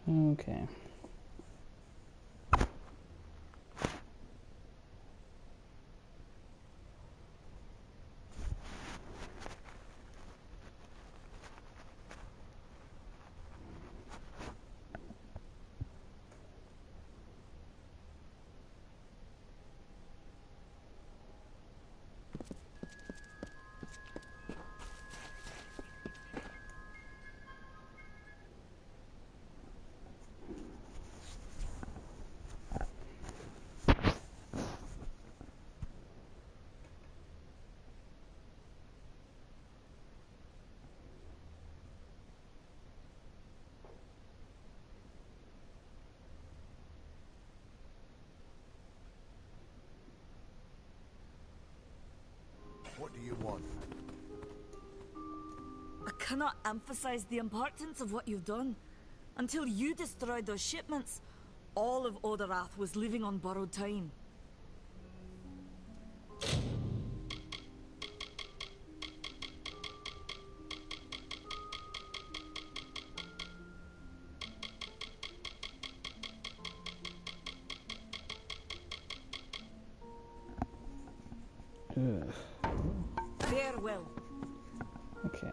Okay. What do you want? I cannot emphasize the importance of what you've done. Until you destroyed those shipments, all of Odarath was living on borrowed time. Ugh. Farewell. Okay.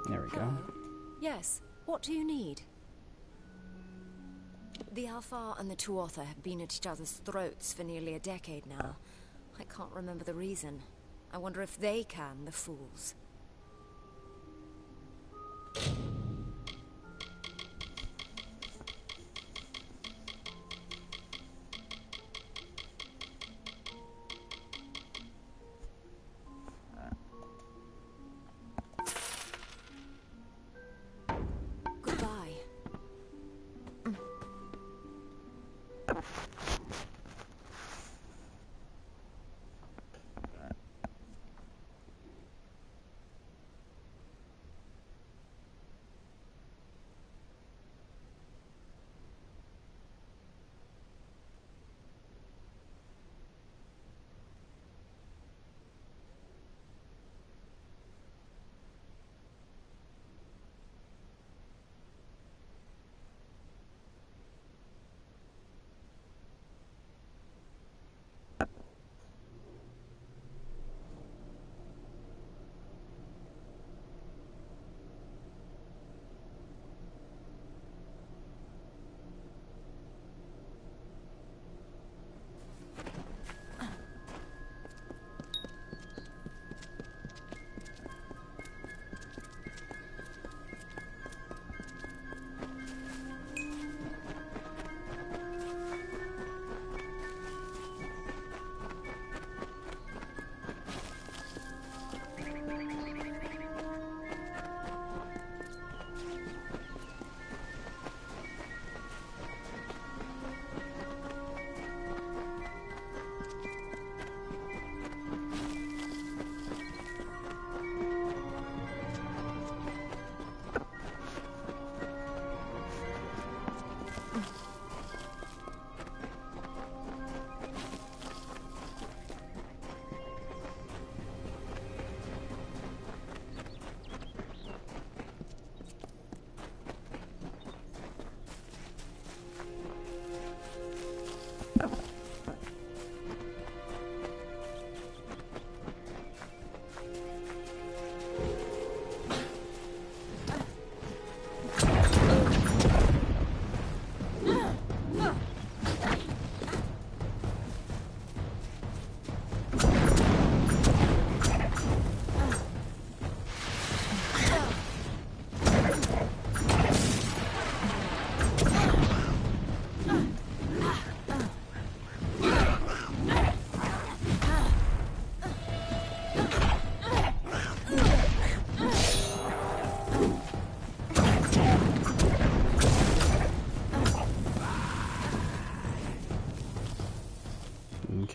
There we go. Hello? Yes, what do you need? The Alfar and the Tuatha have been at each other's throats for nearly a decade now. I can't remember the reason. I wonder if they can, the fools. Goodbye.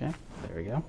Okay, there we go.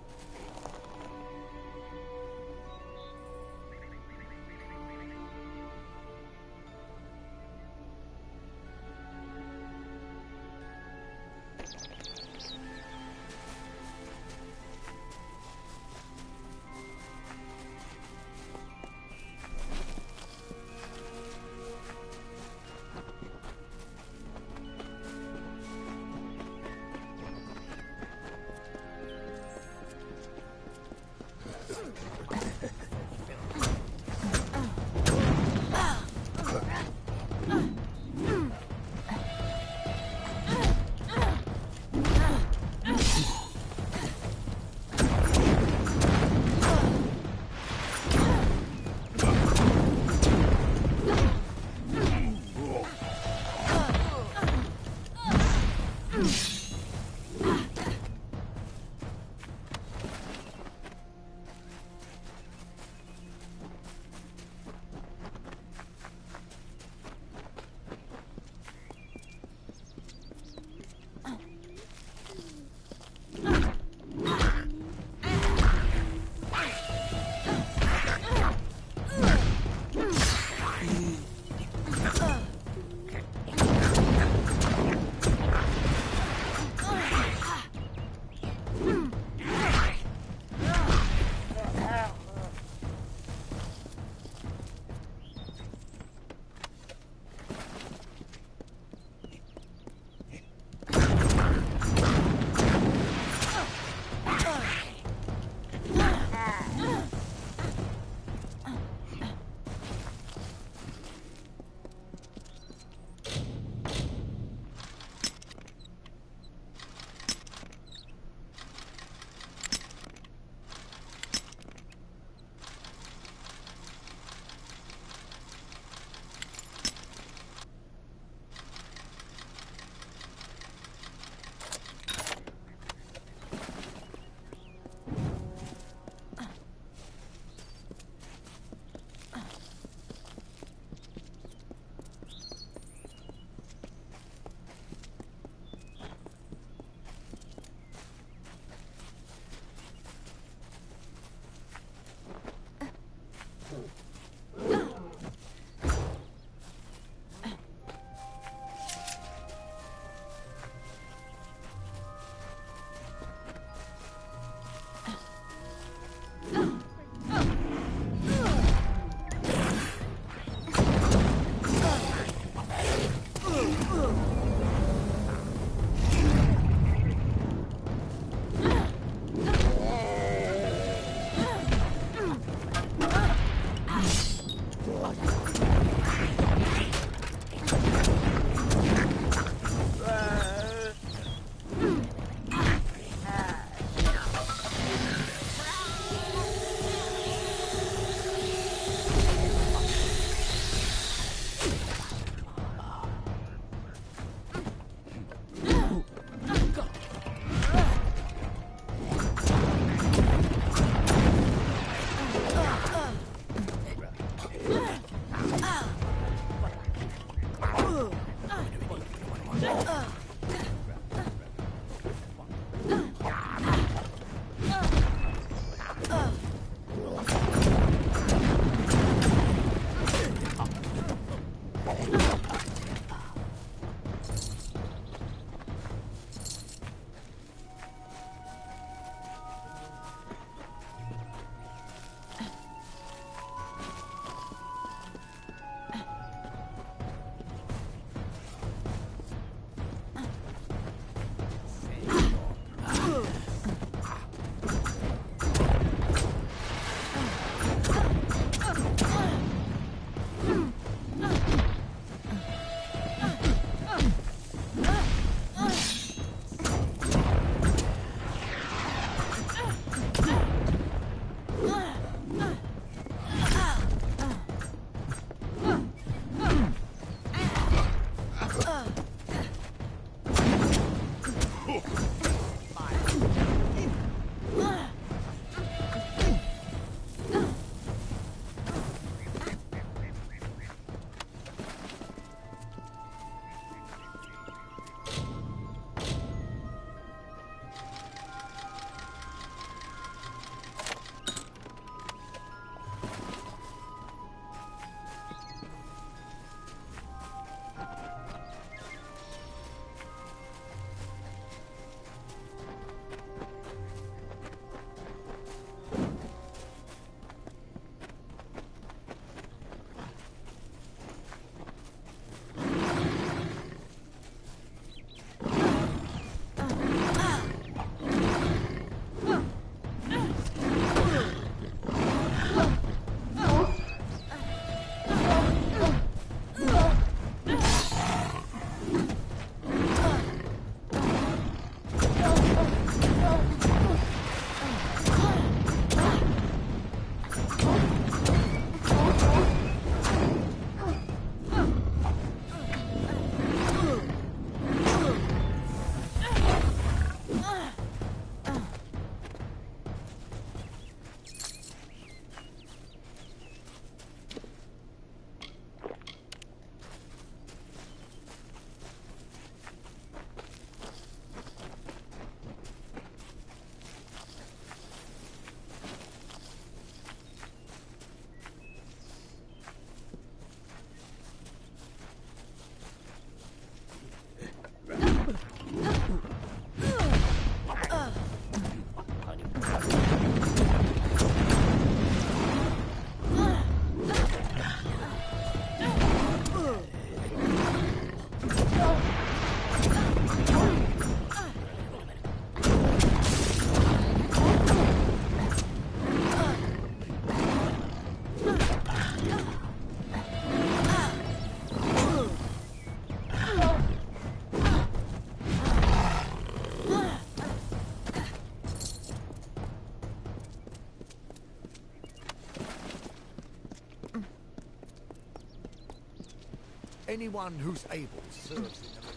Anyone who's able serves in the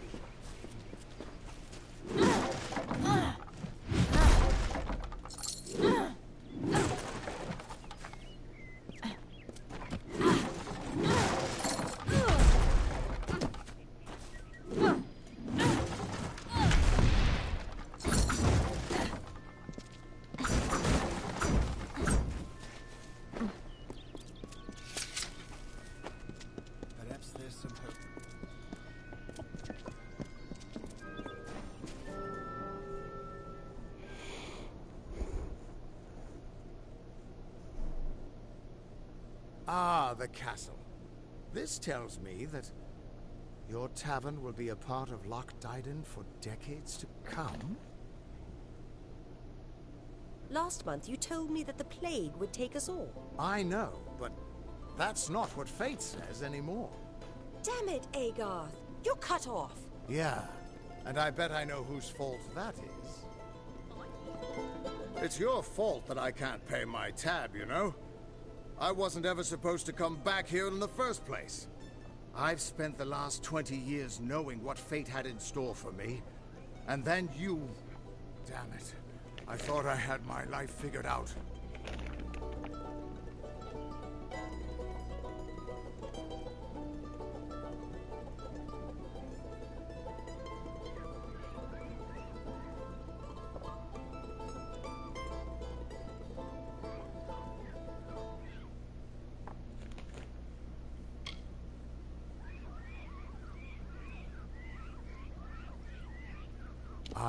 Perhaps there's some hope. Ah, the castle. This tells me that your tavern will be a part of Loch Dyden for decades to come. Last month you told me that the plague would take us all. I know, but that's not what fate says anymore. Damn it, Agarth. You're cut off. Yeah, and I bet I know whose fault that is. It's your fault that I can't pay my tab, you know? I wasn't ever supposed to come back here in the first place. I've spent the last 20 years knowing what fate had in store for me. And then you... Damn it. I thought I had my life figured out.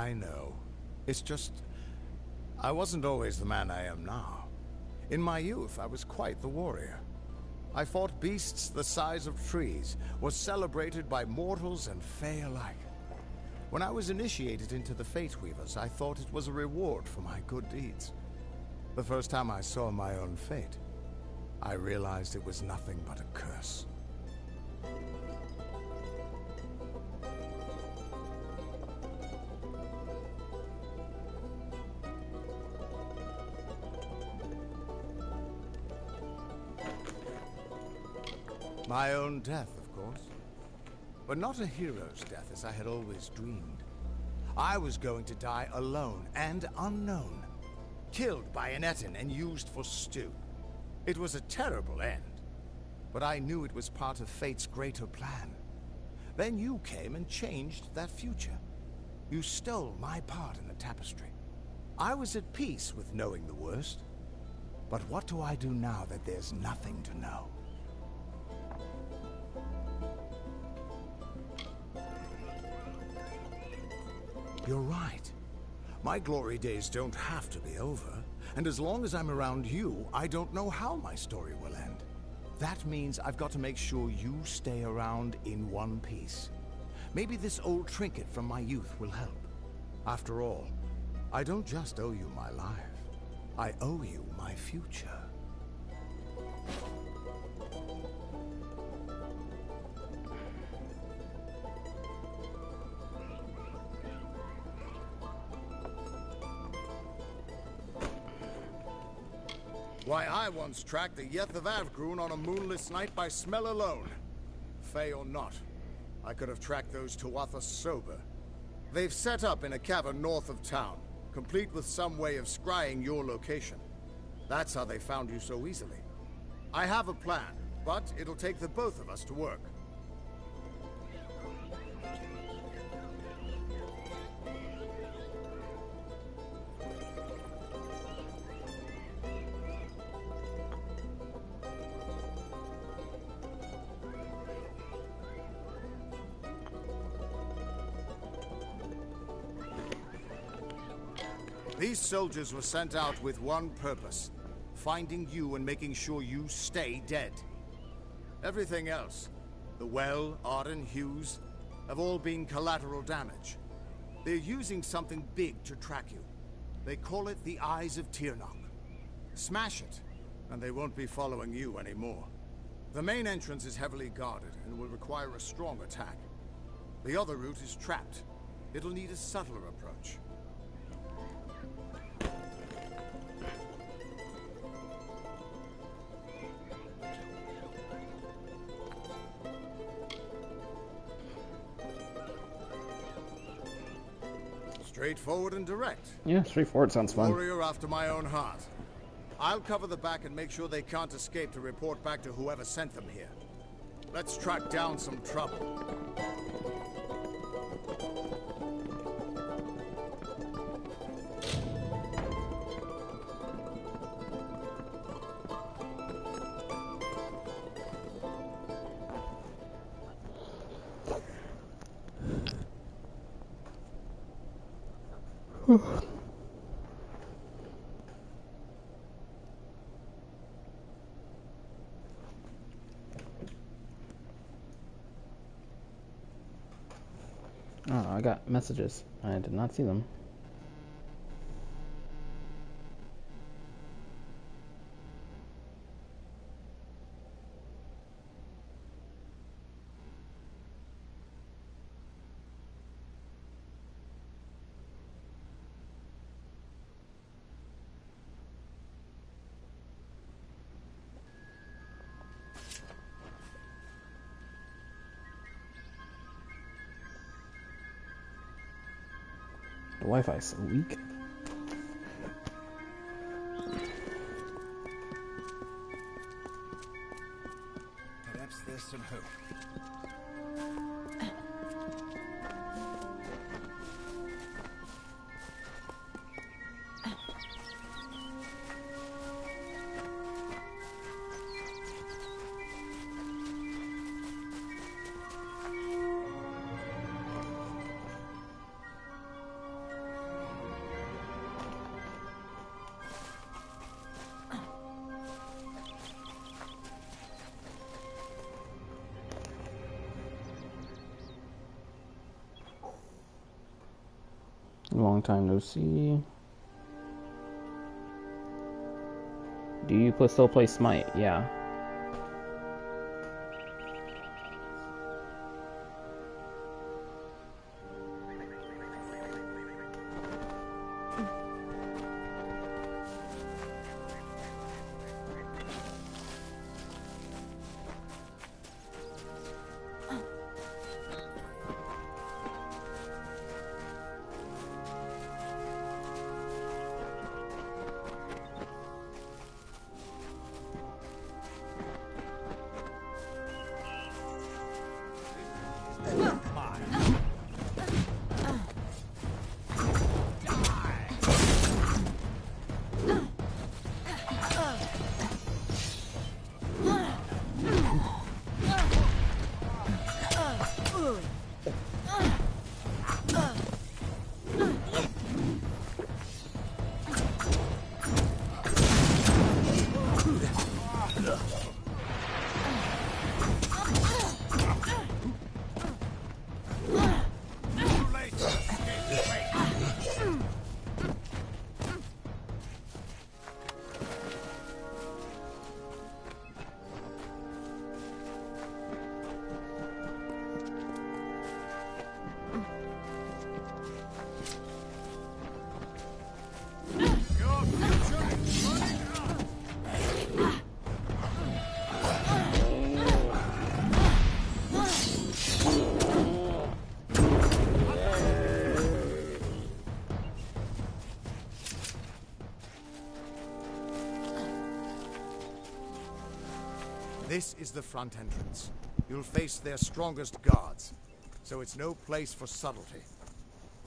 I know. It's just... I wasn't always the man I am now. In my youth, I was quite the warrior. I fought beasts the size of trees, was celebrated by mortals and fae alike. When I was initiated into the Fate Weavers, I thought it was a reward for my good deeds. The first time I saw my own fate, I realized it was nothing but a curse. My own death, of course. But not a hero's death as I had always dreamed. I was going to die alone and unknown. Killed by an Etin and used for stew. It was a terrible end. But I knew it was part of fate's greater plan. Then you came and changed that future. You stole my part in the tapestry. I was at peace with knowing the worst. But what do I do now that there's nothing to know? You're right. My glory days don't have to be over, and as long as I'm around you, I don't know how my story will end. That means I've got to make sure you stay around in one piece. Maybe this old trinket from my youth will help. After all, I don't just owe you my life. I owe you my future. Why, I once tracked the Yeth of Avgrun on a moonless night by smell alone. Fey or not, I could have tracked those Tuatha sober. They've set up in a cavern north of town, complete with some way of scrying your location. That's how they found you so easily. I have a plan, but it'll take the both of us to work. These soldiers were sent out with one purpose. Finding you and making sure you stay dead. Everything else, the Well, Arden, Hughes, have all been collateral damage. They're using something big to track you. They call it the Eyes of Tirnoch. Smash it, and they won't be following you anymore. The main entrance is heavily guarded and will require a strong attack. The other route is trapped. It'll need a subtler approach. Straightforward and direct. Yeah, straightforward sounds fun. Warrior after my own heart. I'll cover the back and make sure they can't escape to report back to whoever sent them here. Let's track down some trouble. Oh, I got messages. I did not see them. The Wi-Fi is so weak. Perhaps there's some hope. Long time no see. Do you still play Smite? Yeah. This is the front entrance. You'll face their strongest guards, so it's no place for subtlety.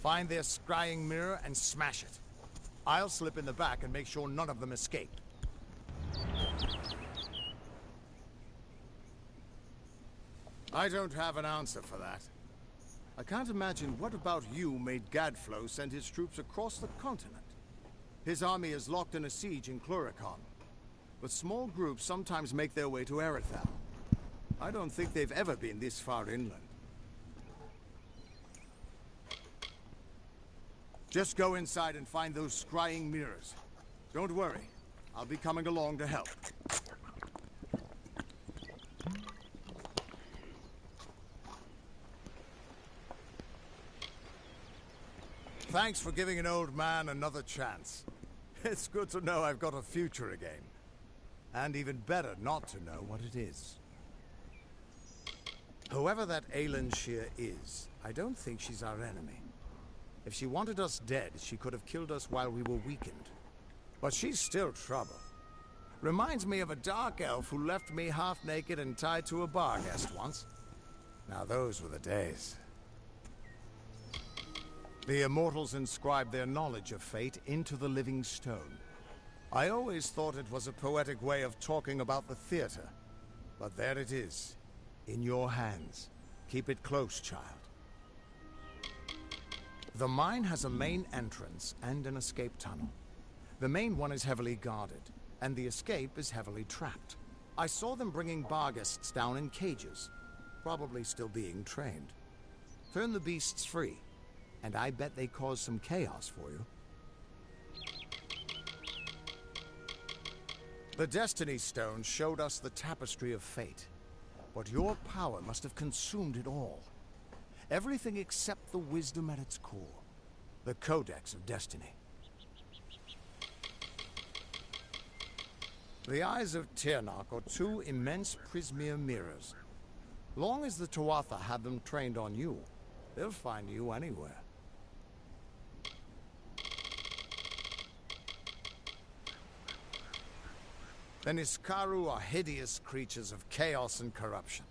Find their scrying mirror and smash it. I'll slip in the back and make sure none of them escape. I don't have an answer for that. I can't imagine what about you made Gadflow send his troops across the continent. His army is locked in a siege in Cluricon, but small groups sometimes make their way to Erythal. I don't think they've ever been this far inland. Just go inside and find those scrying mirrors. Don't worry, I'll be coming along to help. Thanks for giving an old man another chance. It's good to know I've got a future again. And even better not to know what it is. Whoever that Aelan Shear is, I don't think she's our enemy. If she wanted us dead, she could have killed us while we were weakened. But she's still trouble. Reminds me of a dark elf who left me half naked and tied to a bar guest once. Now those were the days. The immortals inscribed their knowledge of fate into the living stone. I always thought it was a poetic way of talking about the theater. But there it is, in your hands. Keep it close, child. The mine has a main entrance and an escape tunnel. The main one is heavily guarded, and the escape is heavily trapped. I saw them bringing barghests down in cages, probably still being trained. Turn the beasts free, and I bet they cause some chaos for you. The Destiny Stone showed us the tapestry of fate, but your power must have consumed it all. Everything except the wisdom at its core, the Codex of Destiny. The eyes of Tirnak are two immense prismere mirrors. Long as the Tuatha have them trained on you, they'll find you anywhere. The Niskaru are hideous creatures of chaos and corruption.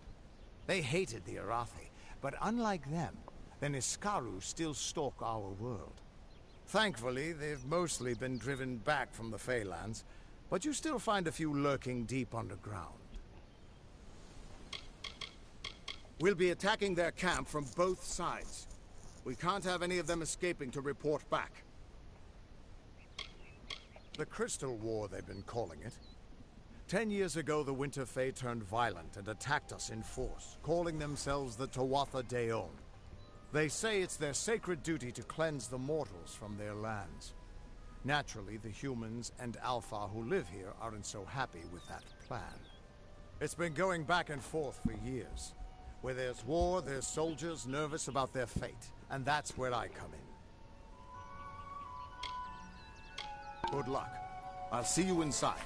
They hated the Arathi, but unlike them, the Niskaru still stalk our world. Thankfully, they've mostly been driven back from the Feylands, but you still find a few lurking deep underground. We'll be attacking their camp from both sides. We can't have any of them escaping to report back. The Crystal War, they've been calling it. 10 years ago, the Winter Fae turned violent and attacked us in force, calling themselves the Tuatha Daon. They say it's their sacred duty to cleanse the mortals from their lands. Naturally, the humans and Alpha who live here aren't so happy with that plan. It's been going back and forth for years. Where there's war, there's soldiers nervous about their fate, and that's where I come in. Good luck. I'll see you inside.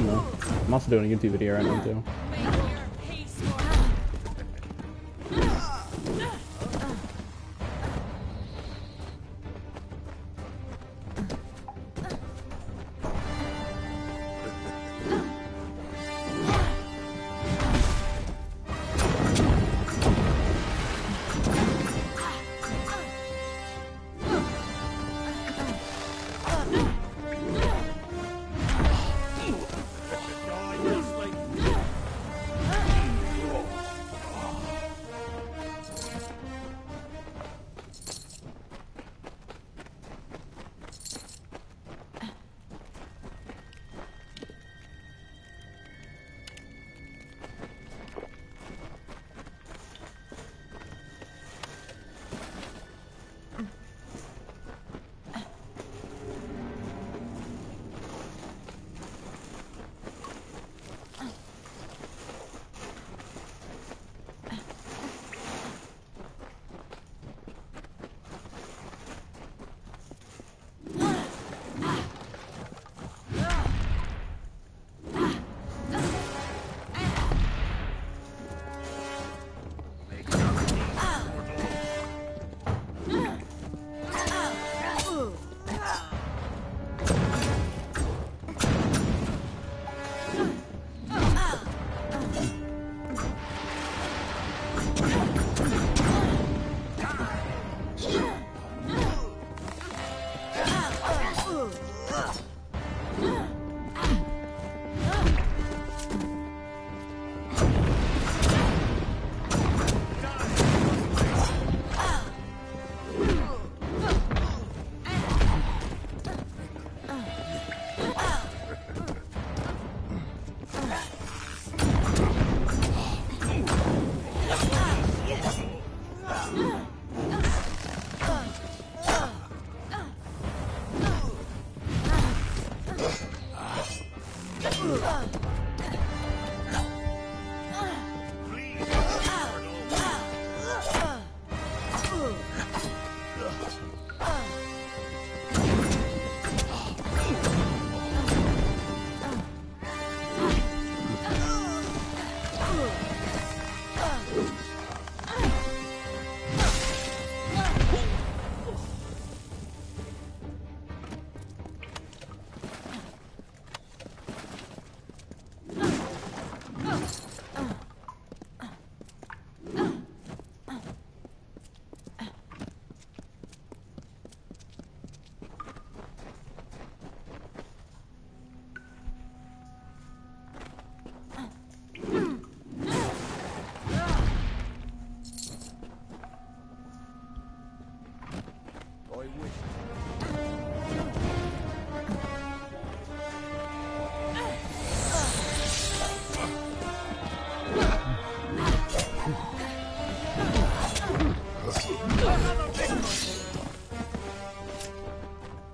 stream though. I'm also doing a YouTube video right now too.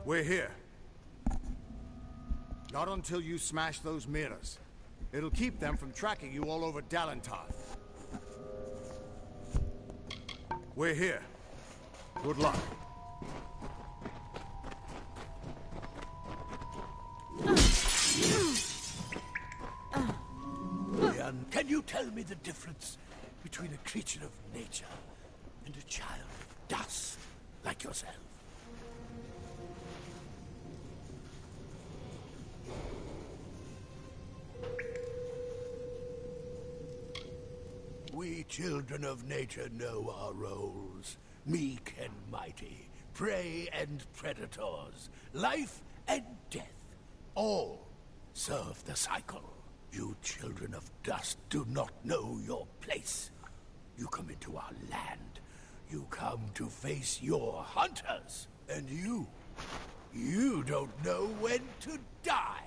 We're here. Not until you smash those mirrors. It'll keep them from tracking you all over Dalentarth. We're here. Good luck. Can you tell me the difference between a creature of nature and a child of dust like yourself? We children of nature know our roles. Meek and mighty, prey and predators, life and death, all serve the cycle. You children of dust do not know your place. You come into our land. You come to face your hunters. And you don't know when to die.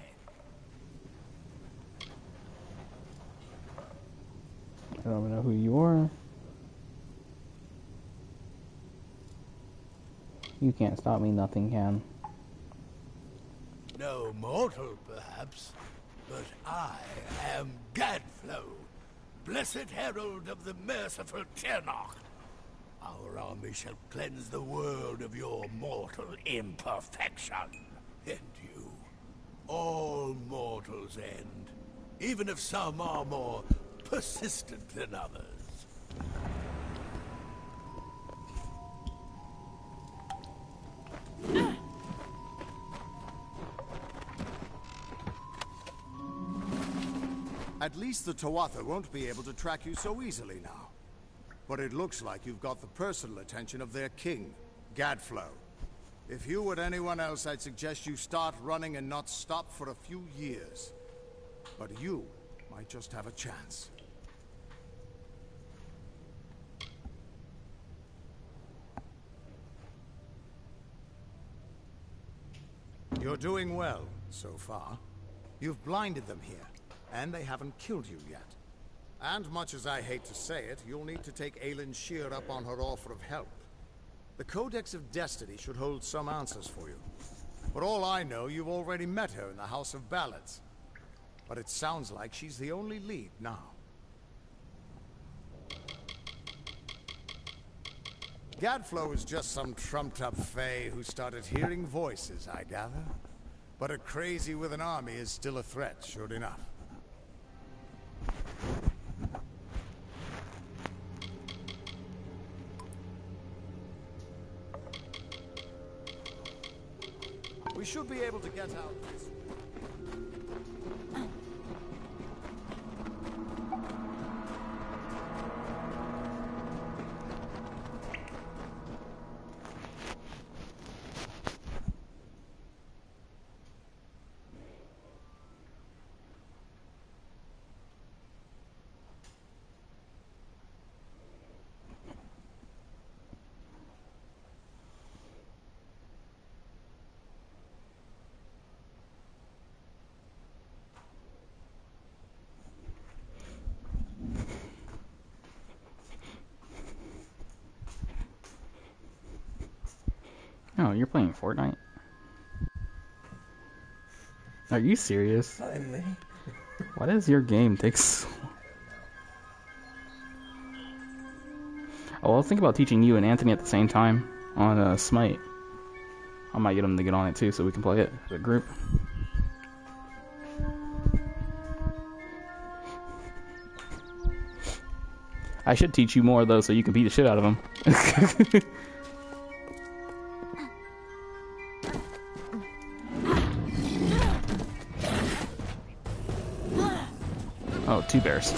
I don't know who you are. You can't stop me, nothing can. No mortal, perhaps, but I am Gadflow, blessed herald of the merciful Ternach. Our army shall cleanse the world of your mortal imperfection. And you, All mortals end, even if some are more persistent than others. At least the Tuatha won't be able to track you so easily now. But it looks like you've got the personal attention of their king, Gadflow. If you were anyone else, I'd suggest you start running and not stop for a few years. But you might just have a chance. You're doing well, so far. You've blinded them here, and they haven't killed you yet. And much as I hate to say it, you'll need to take Aelin Shear up on her offer of help. The Codex of Destiny should hold some answers for you. For all I know, you've already met her in the House of Ballads. But it sounds like she's the only lead now. Gadflow is just some trumped-up fae who started hearing voices, I gather. But a crazy with an army is still a threat, sure enough. We should be able to get out this way. Oh, you're playing Fortnite? Are you serious? Finally. Why does your game take so long? Oh, I'll think about teaching you and Anthony at the same time on Smite. I might get them to get on it too so we can play it as a group. I should teach you more though so you can beat the shit out of them. Oh, 2 bears.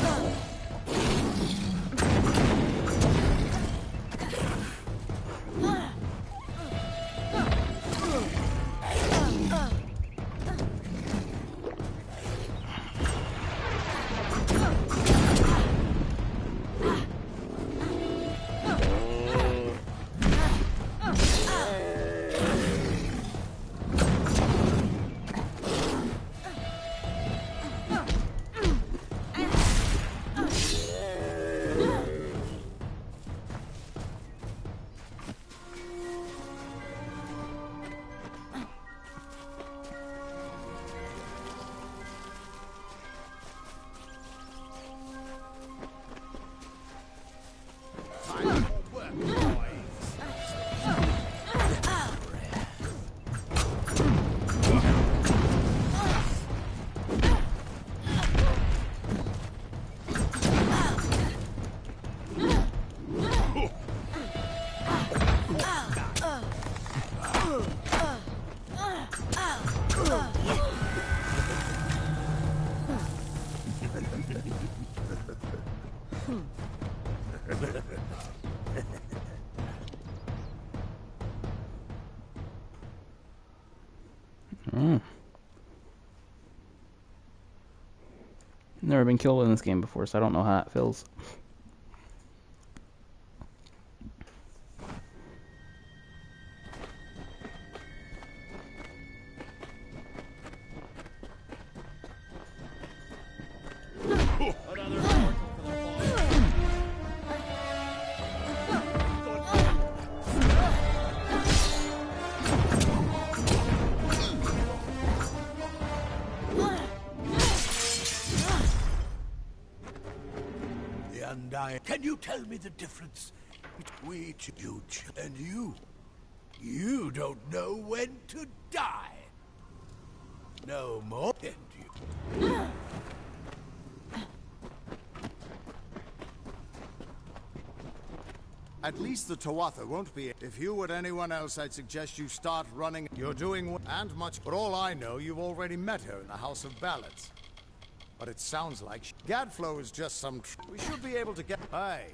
Never been killed in this game before, so I don't know how it feels. Can you tell me the difference between you and you? You don't know when to die. no more, and you. At least the Tuatha won't be. If you were anyone else, I'd suggest you start running. You're doing and much. For all I know, you've already met her in the House of Ballads. But it sounds like Gadflow is just some. We should be able to get. Hey.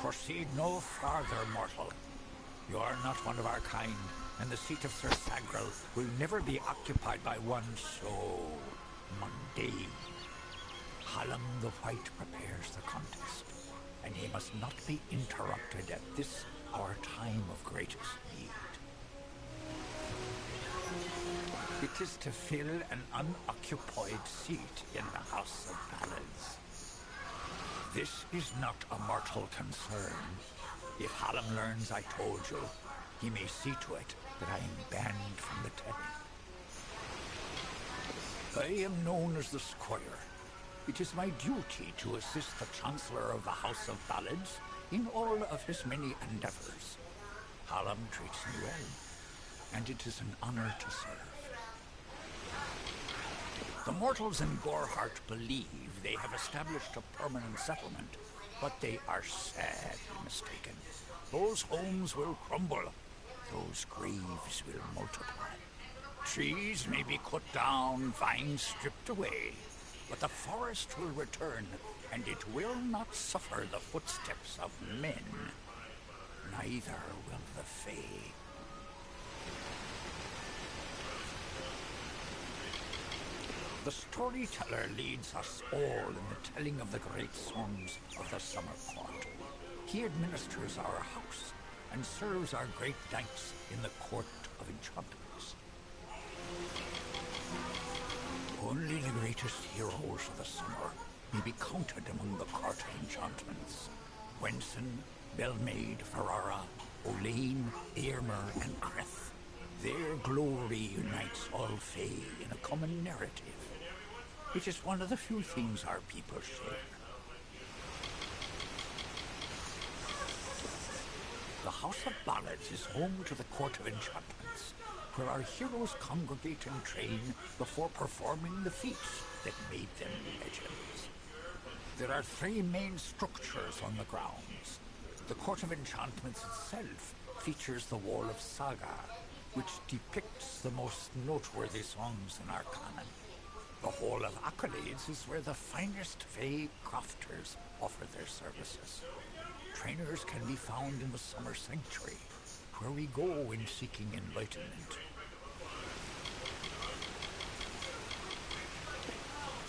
Proceed no farther, mortal. You are not one of our kind, and the seat of Sir Sagrel will never be occupied by one so mundane. Hallam the White prepares the contest, and he must not be interrupted at this our time of greatest need. It is to fill an unoccupied seat in the House of Ballads. This is not a mortal concern. If Hallam learns I told you, he may see to it that I am banned from the telling. I am known as the Squire. It is my duty to assist the Chancellor of the House of Ballads in all of his many endeavors. Hallam treats me well, and it is an honor to serve. The mortals in Gorehart believe they have established a permanent settlement, but they are sadly mistaken. Those homes will crumble. Those graves will multiply. Trees may be cut down, vines stripped away, but the forest will return, and it will not suffer the footsteps of men. Neither will the Fae. The storyteller leads us all in the telling of the great songs of the Summer Court. He administers our house and serves our great knights in the Court of Enchantments. Only the greatest heroes of the summer may be counted among the Court of Enchantments. Wenson, Belmaid, Ferrara, Olaine, Earmer, and Creth. Their glory unites all Fae in a common narrative. It is one of the few things our people share. The House of Ballads is home to the Court of Enchantments, where our heroes congregate and train before performing the feats that made them legends. There are 3 main structures on the grounds. The Court of Enchantments itself features the Wall of Saga, which depicts the most noteworthy songs in our canon. The Hall of Accolades is where the finest Fae crafters offer their services. Trainers can be found in the Summer Sanctuary, where we go in seeking enlightenment.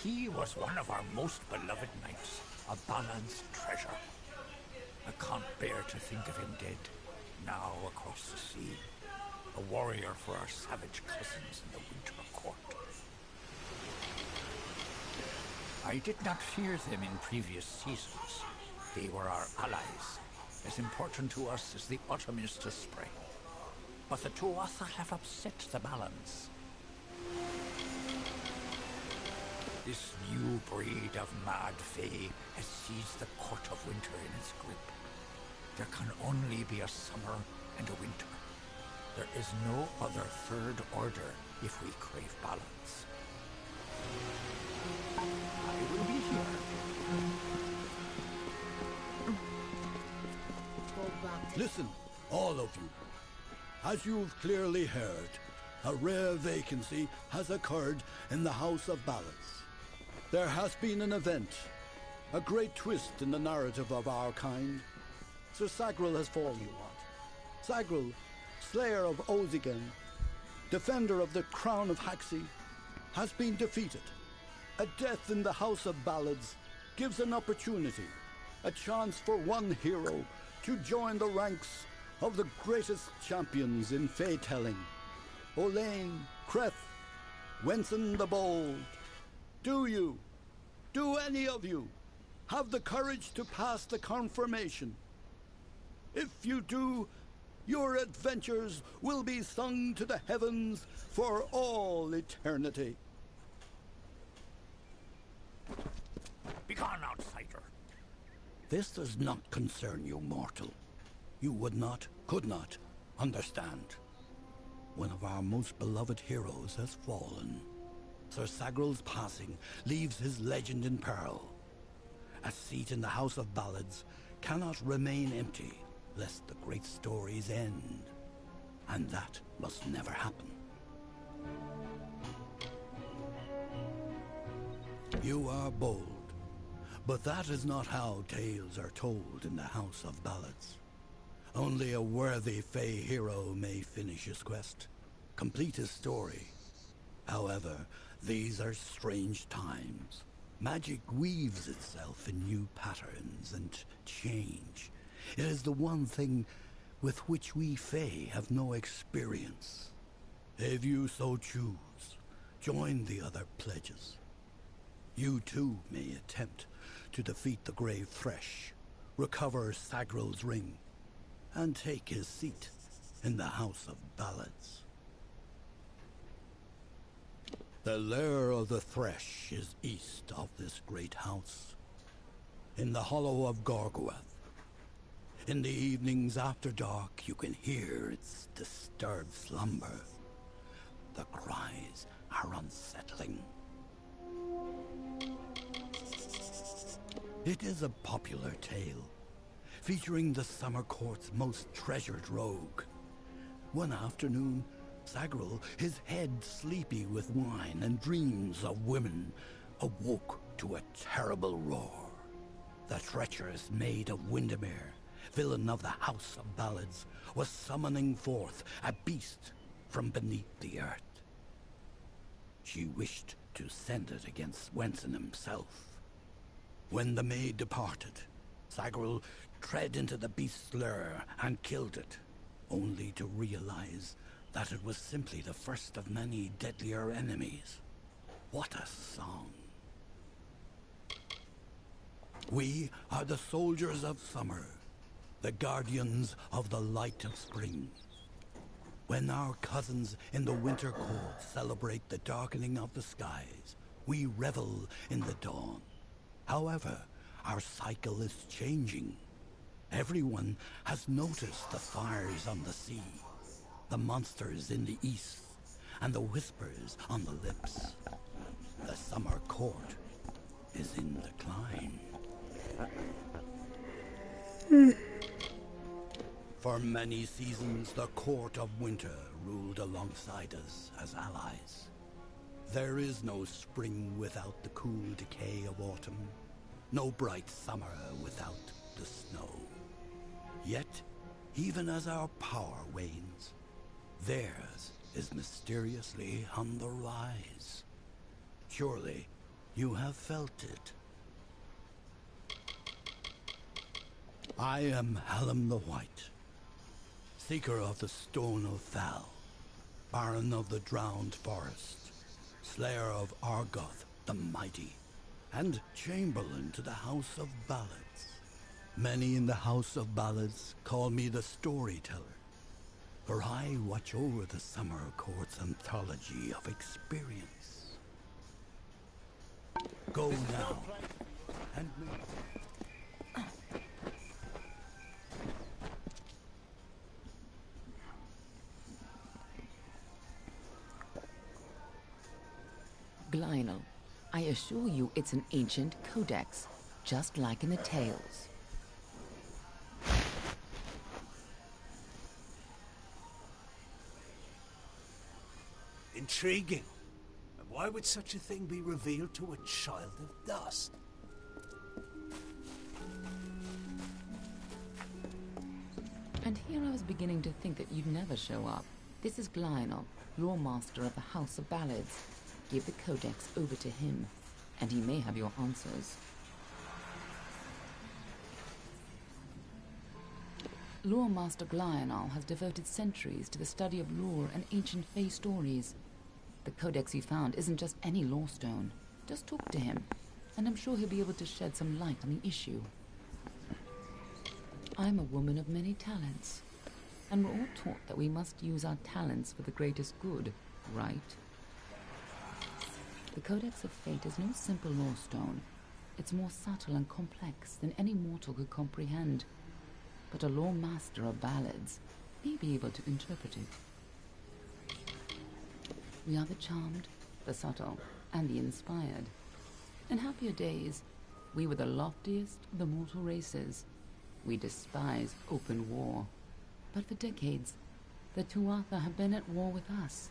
He was one of our most beloved knights, a Ballad's treasure. I can't bear to think of him dead, now across the sea, a warrior for our savage cousins in the Winter Court. I did not fear them in previous seasons. They were our allies, as important to us as the autumn is to spring. But the Tuatha have upset the balance. This new breed of mad Fae has seized the Court of Winter in its grip. There can only be a summer and a winter. There is no other third order if we crave balance. I will be here. Listen, all of you. As you've clearly heard, a rare vacancy has occurred in the House of Ballads. There has been an event, a great twist in the narrative of our kind. Sir Sagrel has fallen. Sagrel, slayer of Ozigen, defender of the crown of Haxi, has been defeated. A death in the House of Ballads gives an opportunity, a chance for one hero to join the ranks of the greatest champions in Fae-telling. Olaine, Creth, Wenson the Bold. Do any of you have the courage to pass the confirmation? If you do, your adventures will be sung to the heavens for all eternity. Begone, outsider! This does not concern you, mortal. You would not, could not, understand. One of our most beloved heroes has fallen. Sir Sagrel's passing leaves his legend in peril. A seat in the House of Ballads cannot remain empty, lest the great stories end. And that must never happen. You are bold, But that is not how tales are told in the House of Ballads. Only a worthy Fey hero may finish his quest, complete his story. However, these are strange times. Magic weaves itself in new patterns and change. It is the one thing with which we Fey have no experience. If you so choose, join the other pledges. You too may attempt to defeat the Grave Thresh, recover Sagral's ring, and take his seat in the House of Ballads. The lair of the Thresh is east of this great house, in the hollow of Gorgoeth. In the evenings after dark, you can hear its disturbed slumber. The cries are unsettling. It is a popular tale, featuring the Summer Court's most treasured rogue. One afternoon, Sagral, his head sleepy with wine and dreams of women, awoke to a terrible roar. The treacherous maid of Windermere, villain of the House of Ballads, was summoning forth a beast from beneath the earth. She wished to send it against Swenson himself. When the maid departed, Sagral tread into the beast's lair and killed it, only to realize that it was simply the first of many deadlier enemies. What a song. We are the soldiers of summer, the guardians of the light of spring. When our cousins in the winter cold celebrate the darkening of the skies, we revel in the dawn. However, our cycle is changing. Everyone has noticed the fires on the sea, the monsters in the east, and the whispers on the lips. The summer court is in decline. For many seasons, the court of winter ruled alongside us as allies. There is no spring without the cool decay of autumn, no bright summer without the snow. Yet, even as our power wanes, theirs is mysteriously on the rise. Surely, you have felt it. I am Hallam the White, seeker of the Stone of Val, Baron of the Drowned Forest, Slayer of Argoth the Mighty, and Chamberlain to the House of Ballads. Many in the House of Ballads call me the Storyteller, for I watch over the Summer Court's anthology of experience. Go now, and move. Lionel, I assure you it's an ancient codex, just like in the tales. Intriguing. And why would such a thing be revealed to a child of dust? And here I was beginning to think that you'd never show up. This is Lionel, Lore Master of the House of Ballads. Give the codex over to him, and he may have your answers. Lore Master Lionel has devoted centuries to the study of lore and ancient Fey stories. The codex he found isn't just any lore stone. Just talk to him, and I'm sure he'll be able to shed some light on the issue. I'm a woman of many talents, and we're all taught that we must use our talents for the greatest good, right? The Codex of Fate is no simple lore stone. It's more subtle and complex than any mortal could comprehend. But a lore master of ballads may be able to interpret it. We are the charmed, the subtle, and the inspired. In happier days, we were the loftiest of the mortal races. We despised open war. But for decades, the Tuatha have been at war with us,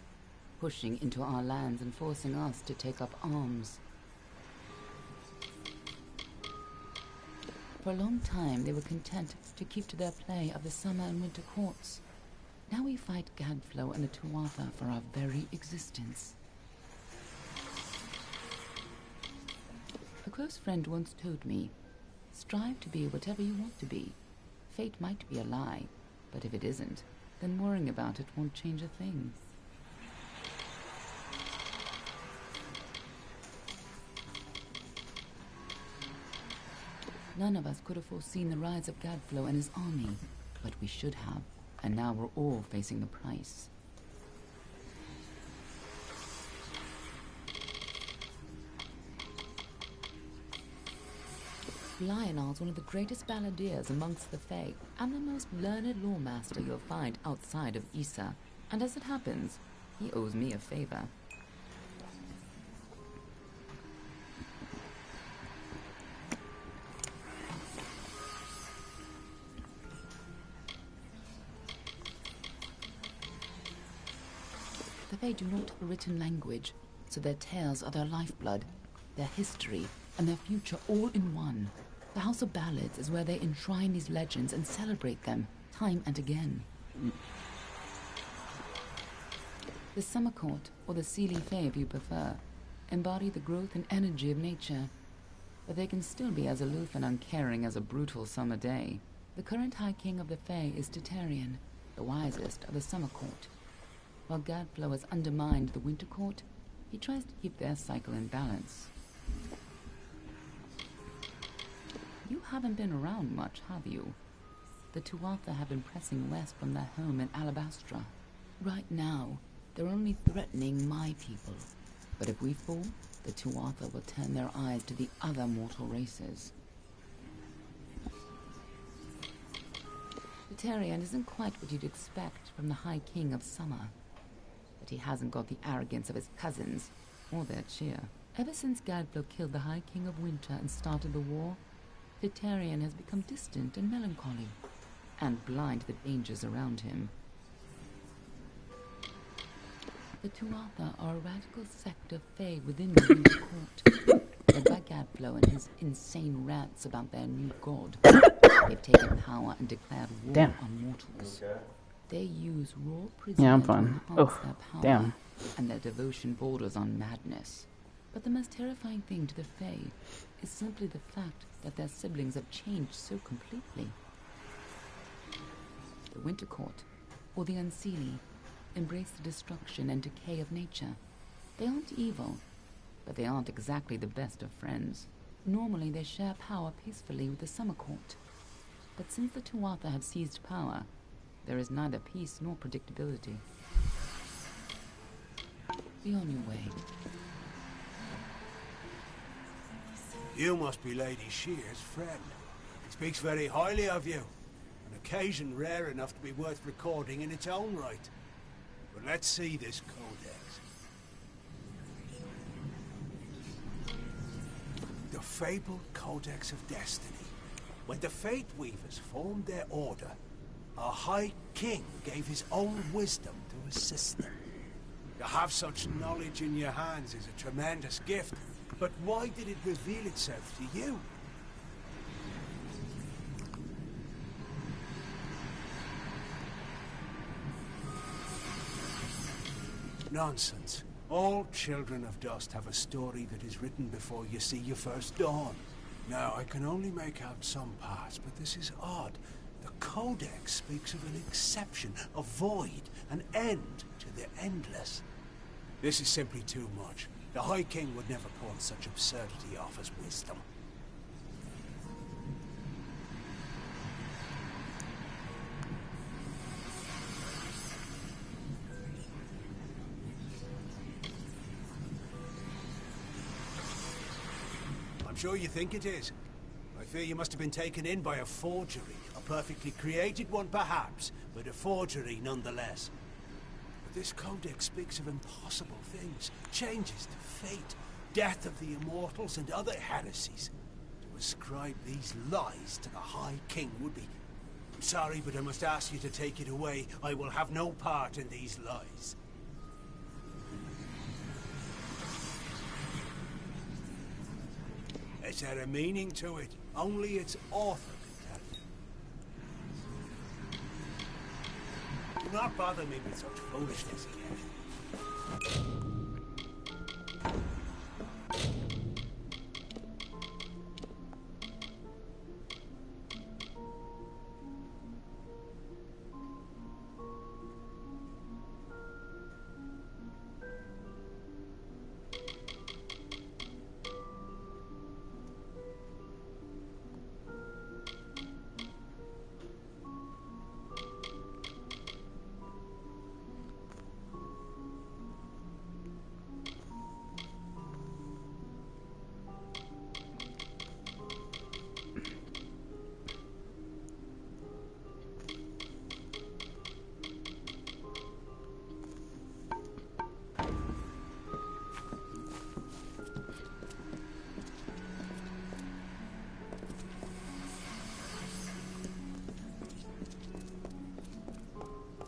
pushing into our lands and forcing us to take up arms. For a long time, they were content to keep to their play of the summer and winter courts. Now we fight Gadflow and the Tuatha for our very existence. A close friend once told me, strive to be whatever you want to be. Fate might be a lie, but if it isn't, then worrying about it won't change a thing. None of us could have foreseen the rise of Gadflow and his army, but we should have, and now we're all facing the price. Lionel's one of the greatest balladeers amongst the Fae, and the most learned lawmaster you'll find outside of Issa, and as it happens, he owes me a favor. The Fae do not have a written language, so their tales are their lifeblood, their history, and their future all in one. The House of Ballads is where they enshrine these legends and celebrate them, time and again. The Summer Court, or the Seelie Fae if you prefer, embody the growth and energy of nature, but they can still be as aloof and uncaring as a brutal summer day. The current High King of the Fae is Titarian, the wisest of the Summer Court. While Gadflow has undermined the Winter Court, he tries to keep their cycle in balance. You haven't been around much, have you? The Tuatha have been pressing west from their home in Alabastra. Right now, they're only threatening my people. But if we fall, the Tuatha will turn their eyes to the other mortal races. Titarian isn't quite what you'd expect from the High King of Summer. But he hasn't got the arrogance of his cousins, or their cheer. Ever since Gadflow killed the High King of Winter and started the war, Titarian has become distant and melancholy, and blind to the dangers around him. The Tuatha are a radical sect of Fae within the Winter Court, led by Gadflow and his insane rants about their new god. They've taken power and declared war on mortals. Okay. They use raw prison to enhance their power, and their devotion borders on madness. But the most terrifying thing to the Fae is simply the fact that their siblings have changed so completely. The Winter Court, or the Unseelie, embrace the destruction and decay of nature. They aren't evil, but they aren't exactly the best of friends. Normally they share power peacefully with the Summer Court. But since the Tuatha have seized power, there is neither peace nor predictability. Be on your way. You must be Lady Shear's friend. He speaks very highly of you. An occasion rare enough to be worth recording in its own right. But let's see this codex. The Fabled Codex of Destiny. When the Fate Weavers formed their order, a High King gave his own wisdom to assist them. To have such knowledge in your hands is a tremendous gift. But why did it reveal itself to you? Nonsense. All children of dust have a story that is written before you see your first dawn. Now, I can only make out some parts, but this is odd. The Codex speaks of an exception, a void, an end to the endless. This is simply too much. The High King would never pawn such absurdity off as wisdom. I'm sure you think it is. I fear you must have been taken in by a forgery. A perfectly created one, perhaps, but a forgery nonetheless. This codex speaks of impossible things, changes to fate, death of the immortals, and other heresies. To ascribe these lies to the High King would be... I'm sorry, but I must ask you to take it away. I will have no part in these lies. It's had a meaning to it. Only its author can tell you. Do not bother me with such foolishness again.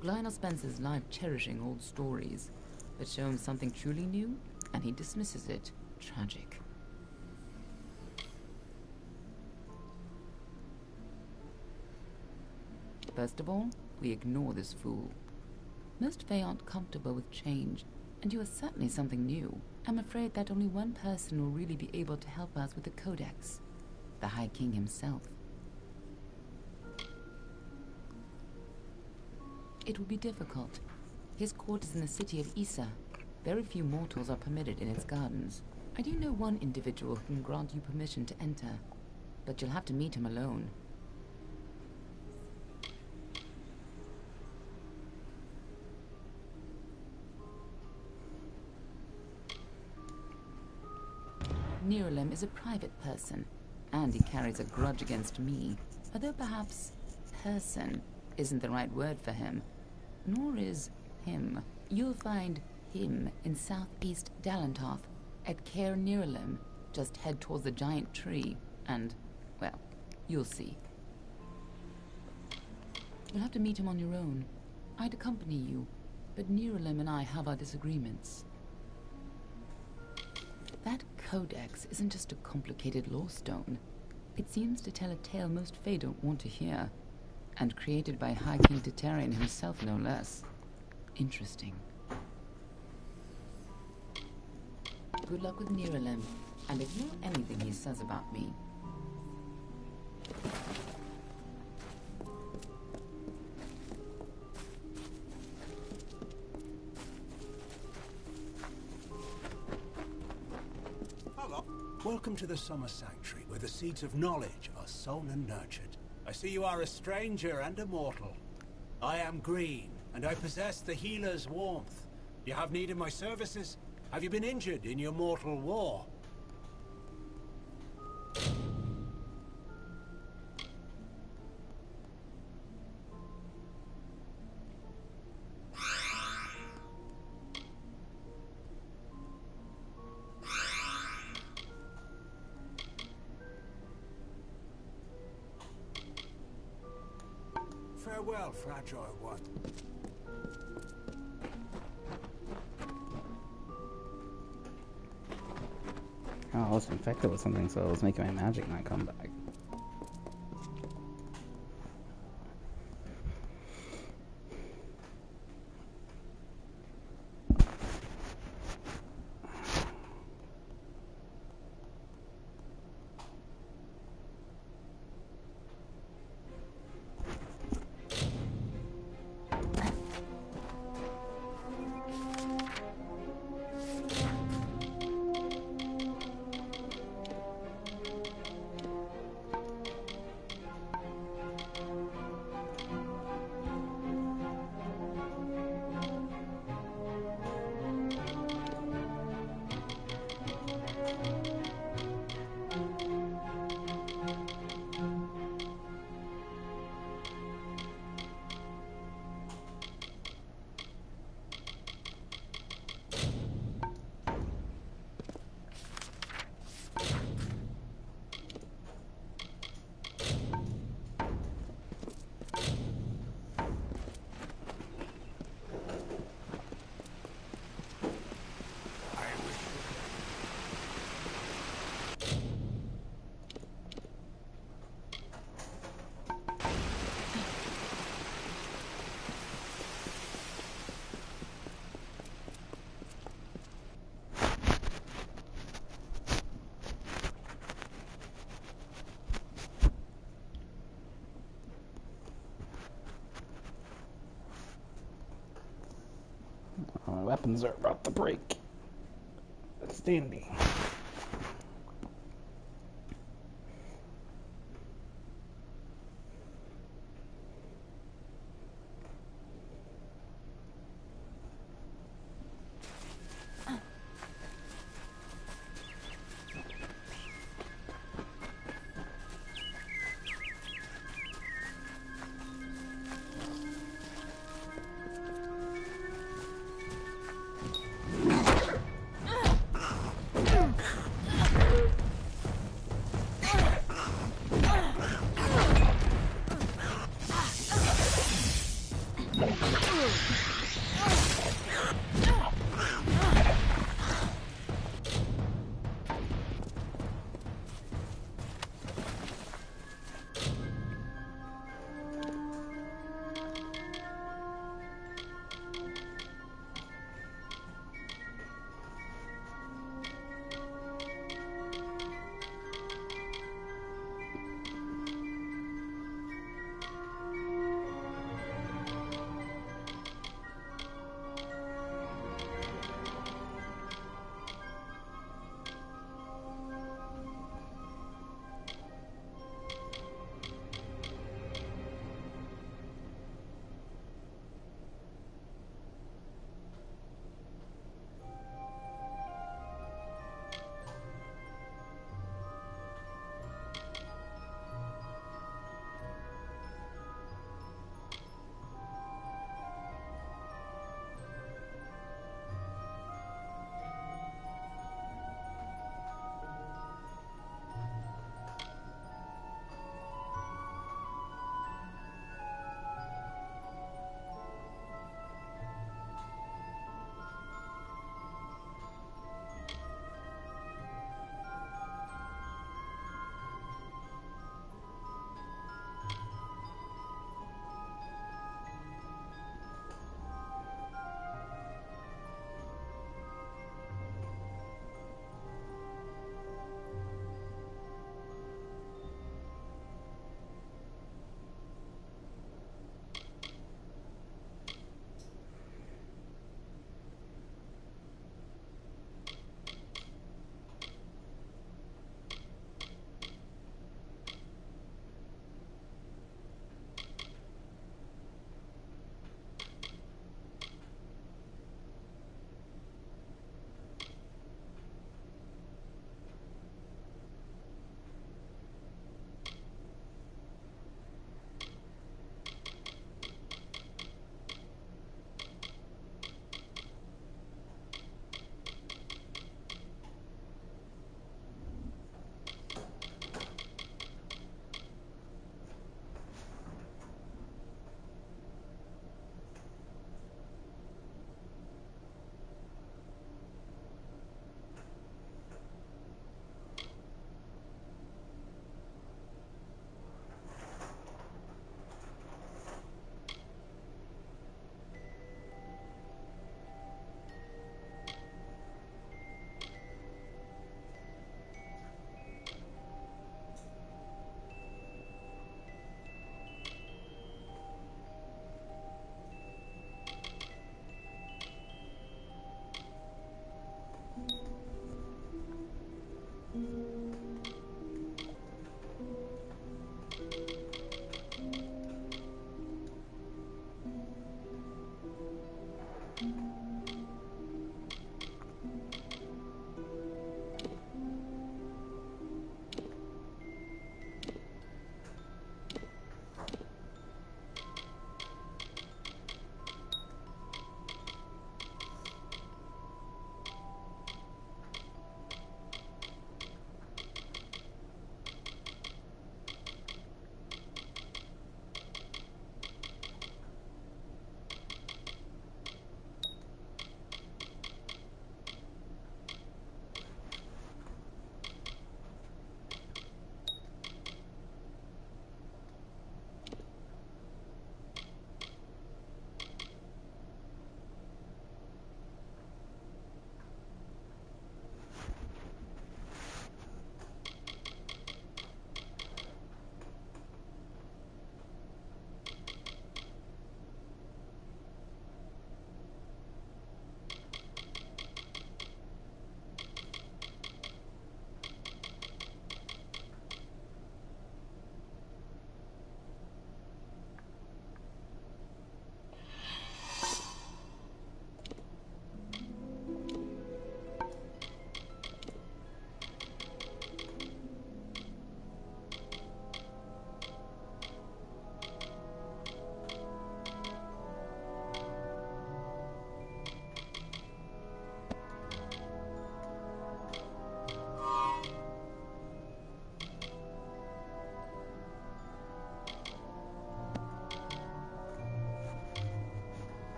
Lionel spends his life cherishing old stories, but show him something truly new, and he dismisses it. Tragic. First of all, we ignore this fool. Most Fae aren't comfortable with change, and you are certainly something new. I'm afraid that only one person will really be able to help us with the Codex, the High King himself. It will be difficult. His court is in the city of Issa. Very few mortals are permitted in its gardens. I do know one individual who can grant you permission to enter, but you'll have to meet him alone. Nirelem is a private person, and he carries a grudge against me, although perhaps person isn't the right word for him. Nor is him. You'll find him in southeast Dalantoth, at Caer Nirelem. Just head towards the giant tree, and, well, you'll see. You'll have to meet him on your own. I'd accompany you, but Nirelem and I have our disagreements. That Codex isn't just a complicated lore stone. It seems to tell a tale most Fae don't want to hear. And created by High King Titarian himself, no less. Interesting. Good luck with Nirelem, and ignore anything he says about me. Hello. Welcome to the Summer Sanctuary, where the seeds of knowledge are sown and nurtured. I see you are a stranger and a mortal. I am Green, and I possess the healer's warmth. You have need of my services? Have you been injured in your mortal war? Farewell, fragile one. Oh, I was infected with something, so it was making my magic not come back. Weapons are about to break. That's dandy.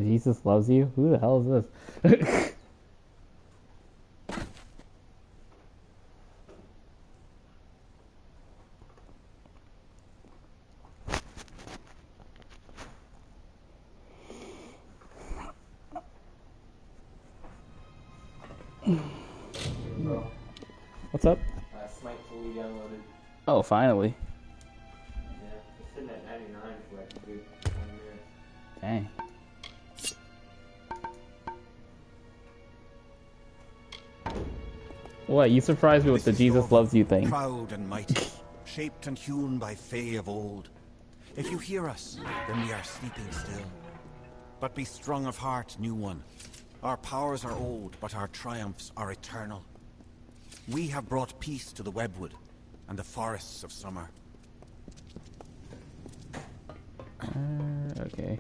Jesus loves you? Who the hell is this? Bro, What's up? Smite fully downloaded. Oh, finally. Yeah, it's sitting at 99 for like a good 20 minutes. Dang. What, you surprised me with the Jesus loves you thing. Proud and mighty, shaped and hewn by Fae of old. If you hear us, then we are sleeping still. But be strong of heart, new one. Our powers are old, but our triumphs are eternal. We have brought peace to the webwood and the forests of summer. Okay.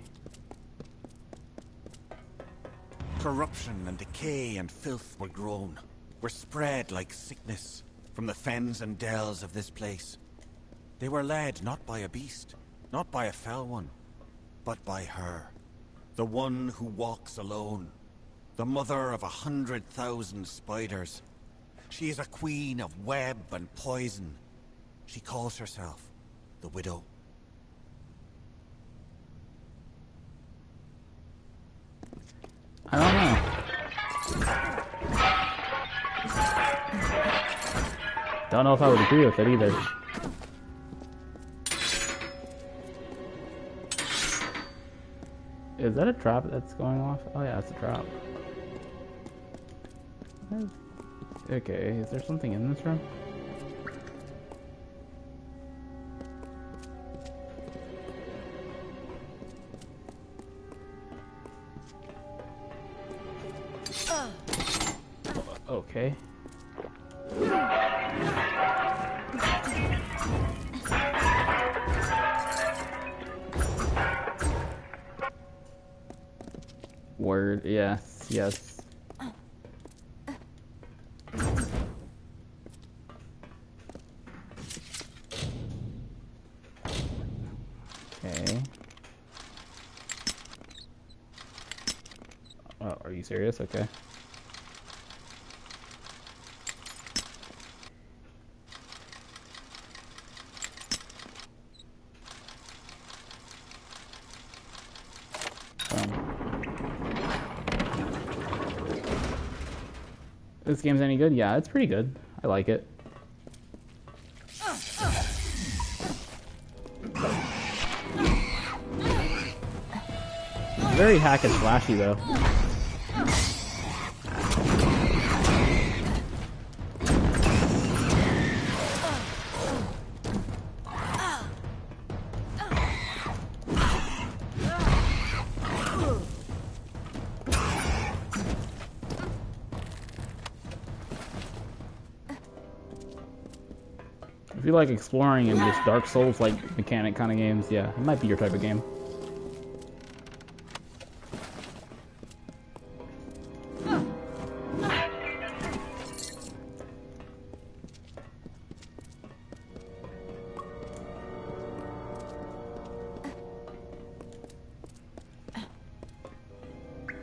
Corruption and decay and filth were grown, were spread like sickness from the fens and dells of this place. They were led not by a beast, not by a fell one, but by her, the one who walks alone, the mother of 100,000 spiders. She is a queen of web and poison. She calls herself the Widow. I don't know. Don't know if I would agree with it either. Is that a trap that's going off? Oh yeah, it's a trap. Okay, is there something in this room? Okay. Word, yes, yes. Okay. Oh, are you serious? Okay. This game's any good? Yeah, it's pretty good. I like it. Very hack and slashy though. If you like exploring and just Dark Souls like mechanic kind of games, yeah, it might be your type of game.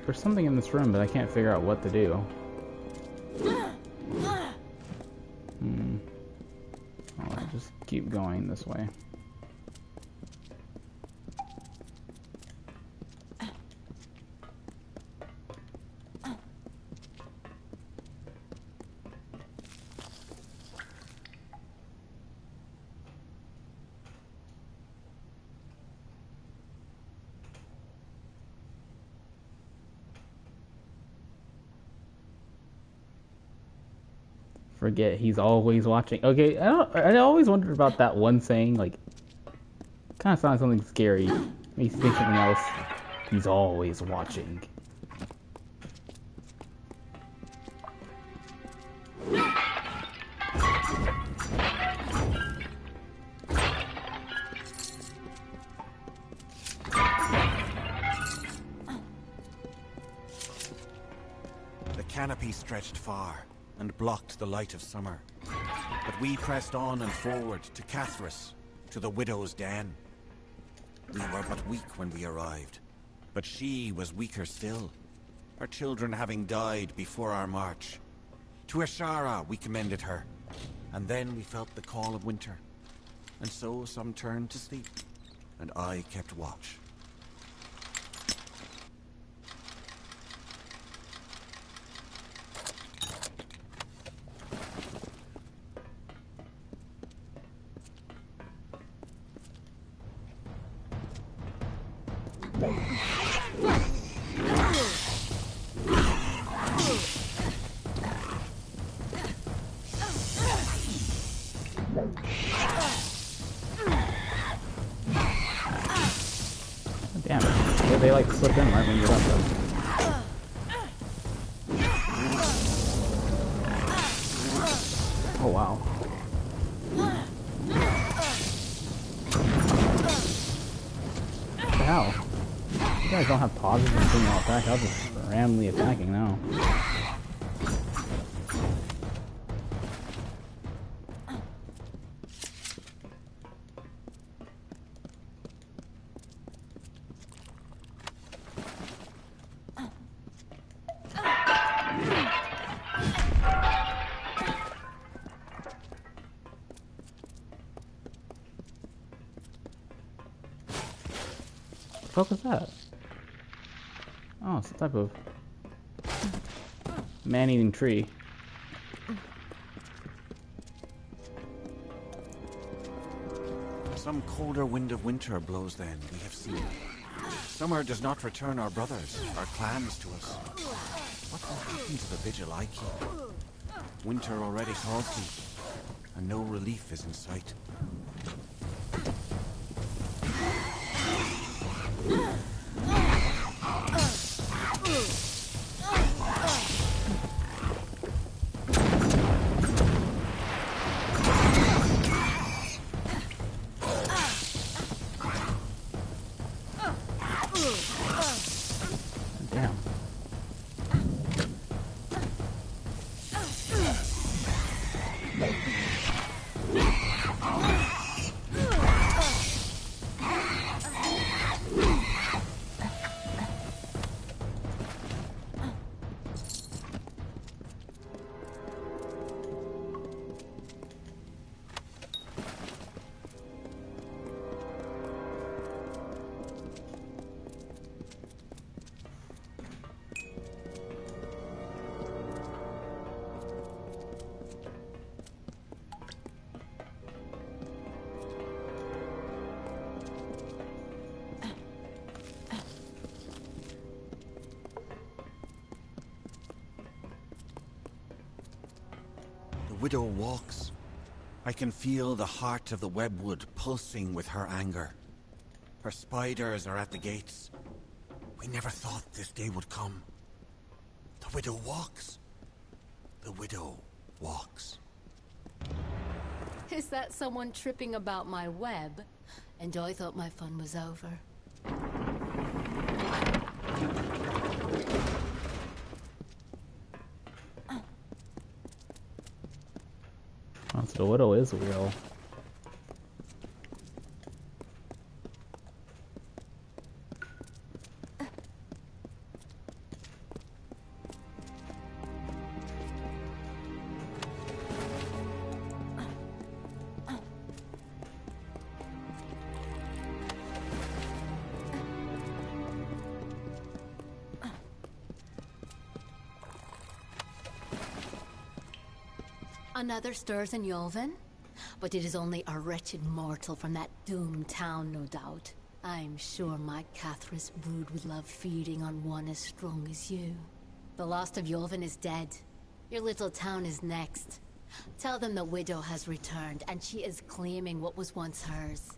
There's something in this room, but I can't figure out what to do. Alright, just keep going this way. Forget he's always watching. Okay, I always wondered about that one saying, like, kind of sounds something scary. Makes me think something else. He's always watching. The canopy stretched far and blocked the light of summer. But we pressed on and forward to Cathris, to the widow's den. We were but weak when we arrived, but she was weaker still, her children having died before our march. To Ashara we commended her, and then we felt the call of winter. And so some turned to sleep, and I kept watch. Damn it. They like slip in right when you're done. Oh wow. What the hell? You guys don't have pauses and thing all attack. I'll just randomly attacking now. What the fuck was that? Oh, it's a type of man-eating tree. Some colder wind of winter blows then, we have seen. Summer does not return our brothers, our clans to us. What will happen to the vigil I keep? Winter already salty, and no relief is in sight. Damn. The widow walks. I can feel the heart of the webwood pulsing with her anger. Her spiders are at the gates. We never thought this day would come. The widow walks. The widow walks. Is that someone tripping about my web? And I thought my fun was over. Oh, so the widow is real. Another stirs in Yolven? But it is only a wretched mortal from that doomed town, no doubt. I'm sure my Cathris brood would love feeding on one as strong as you. The last of Yolven is dead. Your little town is next. Tell them the widow has returned, and she is claiming what was once hers.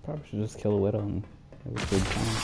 Probably should just kill a widow and have a good time.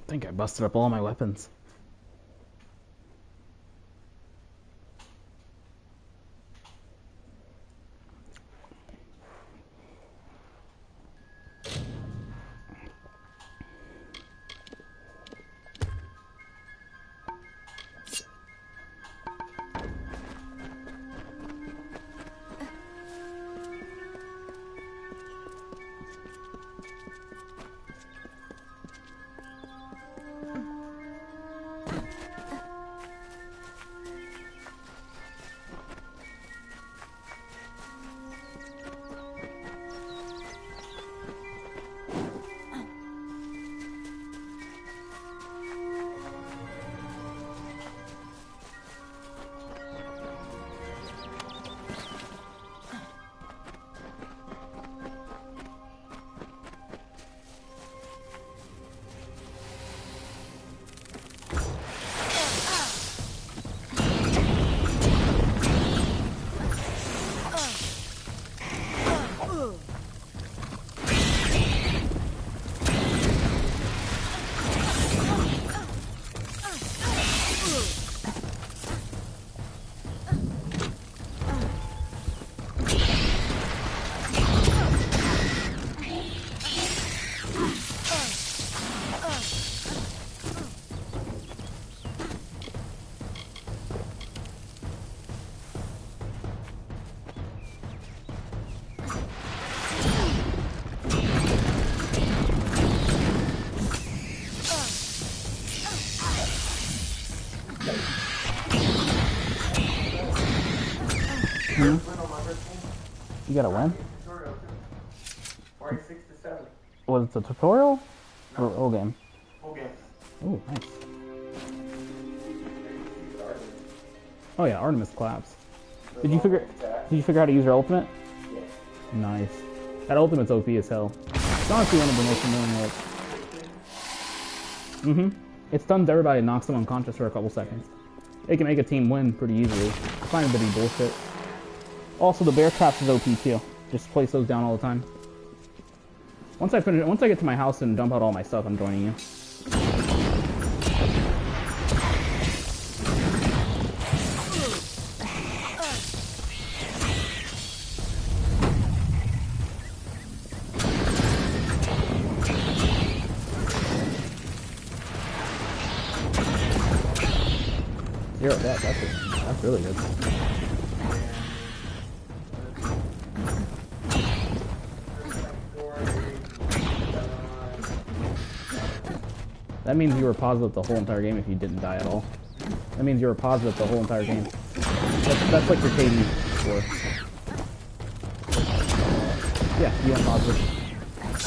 I think I busted up all my weapons. You got a win? Already 6 to 7. Was it a tutorial? Or whole game? Whole game. Oh, nice. Oh yeah, Artemis claps. Did you figure out how to use her ultimate? Yeah. Nice. That ultimate's OP as hell. It's honestly one of the most annoying ults. It stuns everybody and knocks them unconscious for a couple seconds. It can make a team win pretty easily. I find it to be bullshit. Also, the bear traps is OP too. Just place those down all the time. Once I get to my house and dump out all my stuff, I'm joining you. Zero death, that's really good. That means you were positive the whole entire game if you didn't die at all. That means you were positive the whole entire game. That's like your KD score. Yeah, you went positive.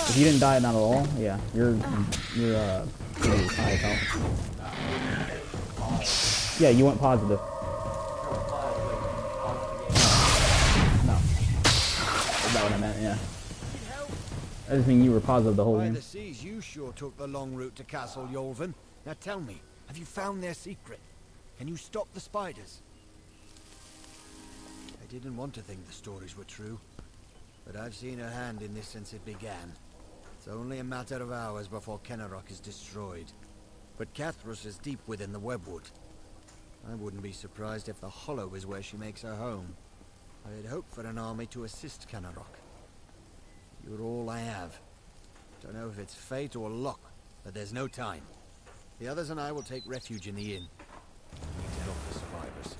If you didn't die not at all, yeah, you're high as hell. Yeah, you went positive. No. That's not what I meant, yeah. I just mean you were positive the whole game. By the seas, you sure took the long route to Castle Yolvin. Now tell me, have you found their secret? Can you stop the spiders? I didn't want to think the stories were true, but I've seen her hand in this since it began. It's only a matter of hours before Kenarok is destroyed. But Cathrus is deep within the webwood. I wouldn't be surprised if the Hollow is where she makes her home. I had hoped for an army to assist Kenarok. You're all I have. Don't know if it's fate or luck, but there's no time. The others and I will take refuge in the inn. We need to help the survivors.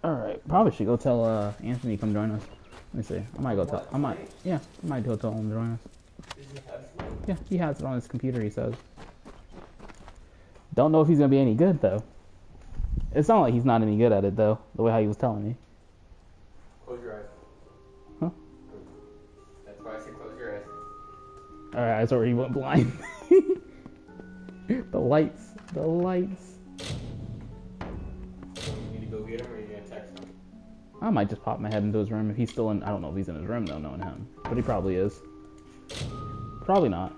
Alright, probably should go tell Anthony to come join us. Let me see. I might go tell I might go tell him to join us. Yeah, he has it on his computer, he says. Don't know if he's gonna be any good though. It's not like he's not any good at it though, the way how he was telling me. Close your eyes. Huh? That's why I said close your eyes. Alright, I saw where he went blind. The lights. So you need to go get him or you gonna text him? I might just pop my head into his room if he's still in. I don't know if he's in his room though, knowing him. But he probably is. Probably not.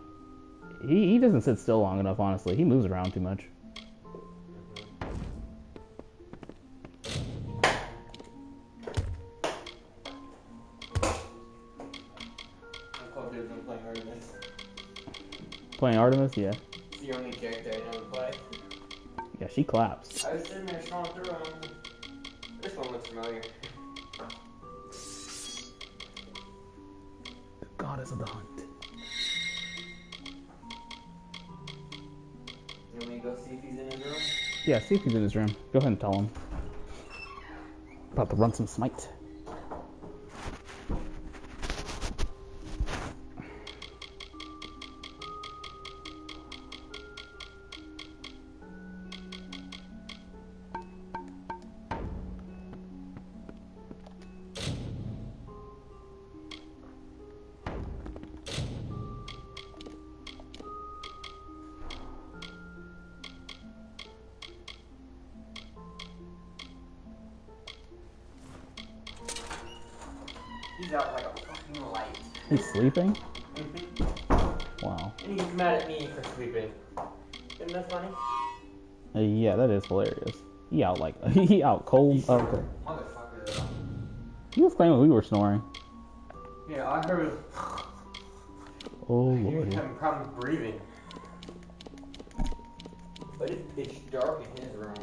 He doesn't sit still long enough, honestly. He moves around too much. Playing Artemis, yeah. It's the only character I know to play. Yeah, she claps. I was sitting there scrolling through this one looks familiar. The goddess of the hunt. You want me to go see if he's in his room? Yeah, see if he's in his room. Go ahead and tell him. About to run some smite. He's out like a fucking light. He's sleeping? Mm-hmm. Wow. And he's mad at me for sleeping. Isn't that funny? Yeah, that is hilarious. He out cold. Oh, okay. Motherfucker though. He was claiming we were snoring. Yeah, I heard. Oh He was lord. having problems breathing. But it's dark in his room.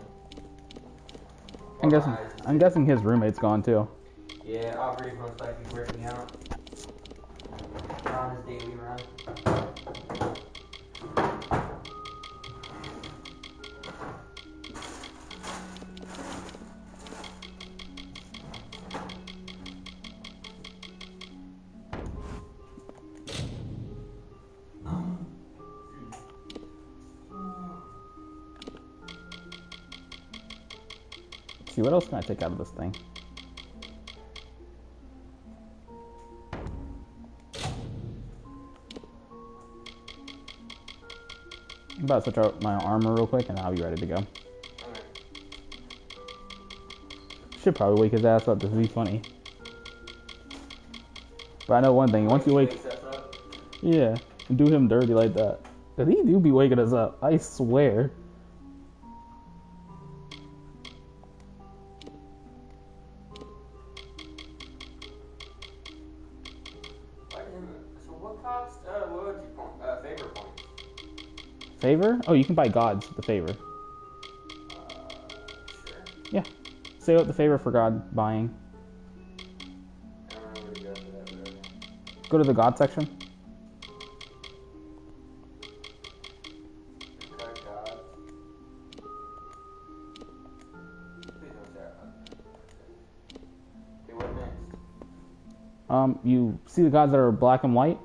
I'm guessing his roommate's gone too. Yeah, Aubrey's most likely working out on his daily run. see, what else can I take out of this thing? I'm about to switch out my armor real quick and I'll be ready to go. Should probably wake his ass up. This would be funny. But I know one thing. Once you wake... Yeah. Do him dirty like that. Cause he do be waking us up. I swear. So what cost, what would you point, favor points? Favor? Oh, you can buy gods with the favor. Sure. Yeah. Say out the favor for god buying. I don't know where to go for that, but okay. Go to the god section. Okay, gods. Please don't say okay, what next? You see the gods that are black and white?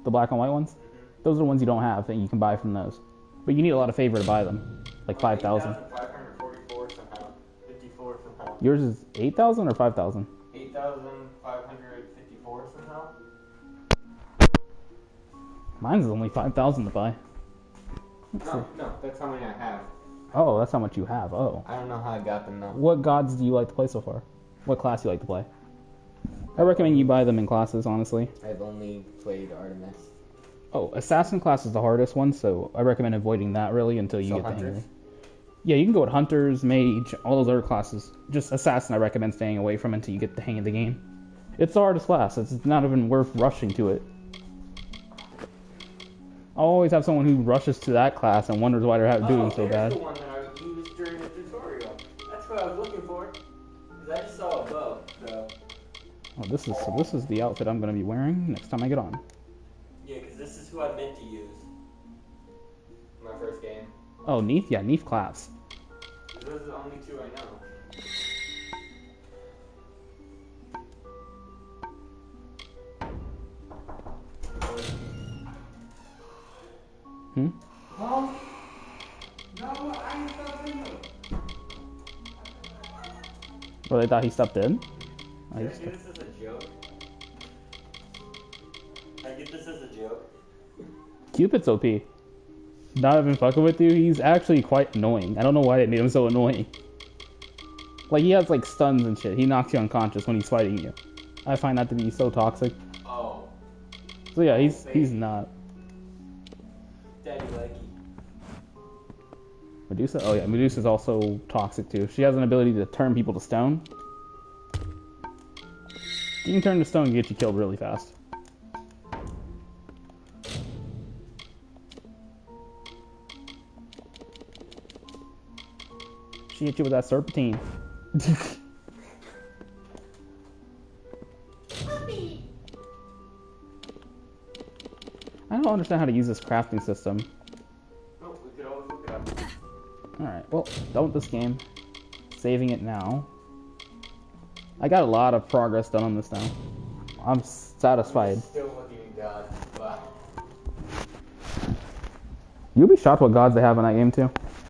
The black and white ones? Mm-hmm. Those are the ones you don't have that you can buy from those. But you need a lot of favor to buy them. Like 5,000. 8,544 somehow. 54 somehow. Yours is 8,000 or 5,000? 8,554 somehow. Mine's only 5,000 to buy. No, that's how many I have. Oh, that's how much you have. Oh. I don't know how I got them though. What gods do you like to play so far? What class do you like to play? I recommend you buy them in classes, honestly. I've only played Artemis. Oh, assassin class is the hardest one, so I recommend avoiding that really until you get the hang of it. Yeah, you can go with hunters, mage, all those other classes. Just assassin I recommend staying away from until you get the hang of the game. It's the hardest class. It's not even worth rushing to it. I always have someone who rushes to that class and wonders why they're doing so bad. The one that I used during the tutorial. That's what I was looking for. Because I just saw a bow, so... Oh, this is the outfit I'm going to be wearing next time I get on. Yeah, because this is who I meant to use. My first game. Oh, Neef? Yeah, Neef class. Those are the only two I know. Hmm? Well, no, I ain't stopping you. Well, they thought he stepped in? I get this as a joke. I get this as a joke. Cupid's OP. Not even fucking with you, he's actually quite annoying. I don't know why they made him so annoying. Like, he has, like, stuns and shit. He knocks you unconscious when he's fighting you. I find that to be so toxic. Oh. So yeah, he's not. Daddy likey. Medusa? Oh yeah, Medusa's also toxic too. She has an ability to turn people to stone. You can turn to stone and get you killed really fast. She hit you with that serpentine. I don't understand how to use this crafting system. Oh, we could always look it up. Alright, well, done with this game. Saving it now. I got a lot of progress done on this now. I'm satisfied. I'm still looking at God. Wow. You'll be shocked what gods they have in that game too.